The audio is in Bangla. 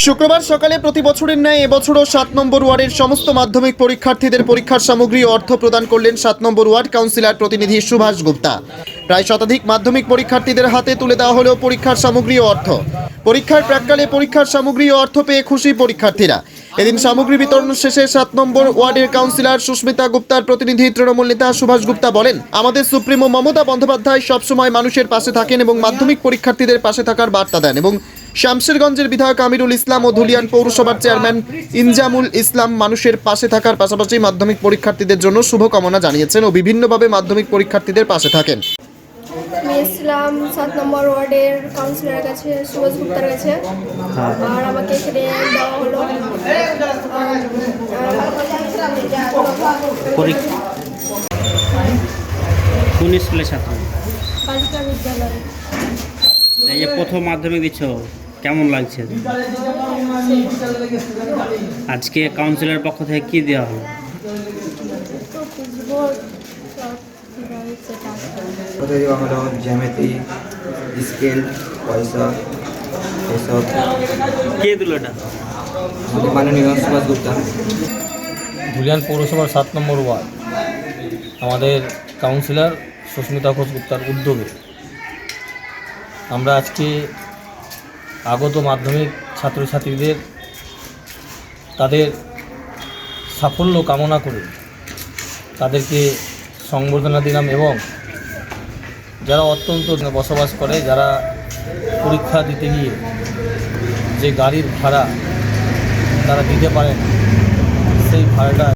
শুক্রবার সকালে প্রতি বছরের ন্যায় এবছরও 7 নম্বর ওয়ার্ডের সমস্ত মাধ্যমিক পরীক্ষার্থীদের পরীক্ষার সামগ্রী ও অর্থ প্রদান করলেন 7 নম্বর ওয়ার্ড কাউন্সিলর প্রতিনিধি সুভাষ গুপ্তা। প্রায় শতাধিক মাধ্যমিক পরীক্ষার্থীদের হাতে তুলে দেওয়া হলো পরীক্ষার সামগ্রী ও অর্থ। পরীক্ষার প্রাক্কালে পরীক্ষার সামগ্রী ও অর্থ পেয়ে খুশি পরীক্ষার্থীরা। এদিন সামগ্রী বিতরণ শেষে 7 নম্বর ওয়ার্ডের কাউন্সিলর সুস্মিতা গুপ্তার প্রতিনিধি তৃণমূল নেতা সুভাষ গুপ্তা বলেন, আমাদের সুপ্রিমো মমতা বন্দ্যোপাধ্যায় সবসময় মানুষের পাশে থাকেন এবং মাধ্যমিক পরীক্ষার্থীদের পাশে থাকার বার্তা দেন এবং শামশেরগঞ্জের বিধায়ক আমিরুল ইসলাম ও ধুলিয়ান পৌরসভার চেয়ারম্যান ইনজামুল ইসলাম মানুষের পাশে থাকার পাশাপাশি মাধ্যমিক পরীক্ষার্থীদের জন্য শুভকামনা জানিয়েছেন ও বিভিন্নভাবে মাধ্যমিক পরীক্ষার্থীদের পাশে থাকেন। আমি এসেছিলাম 7 নম্বর ওয়ার্ডের কাউন্সিলরের কাছে, সুভাষ গুপ্তার কাছে, আর আমাকে এখানে দেওয়া হলো কোন স্কুলের ছাত্র? বালিকা বিদ্যালয়। এই যে প্রথম মাধ্যমিক দিচ্ছ, কেমন লাগছে? আজকে কাউন্সিলরের পক্ষ থেকে কি দেওয়া হলো? কোথায় দেওয়া হলো জ্যামিতি, স্কেল, পয়সা এসব। কে দিল এটা? আমাদের মাননীয় সুভাষ গুপ্তা। ধুলিয়ান পৌরসভার 7 নম্বর ওয়ার্ড আমাদের কাউন্সিলর সুস্মিতা ঘোষ গুপ্তার উদ্যোগে আমরা আজকে আগত মাধ্যমিক ছাত্রছাত্রীদের তাদের সাফল্য কামনা করে তাদেরকে সংবর্ধনা দিলাম এবং যারা অত্যন্ত বসবাস করে, যারা পরীক্ষা দিতে গিয়ে যে গাড়ির ভাড়া তারা দিতে পারেন, সেই ভাড়াটা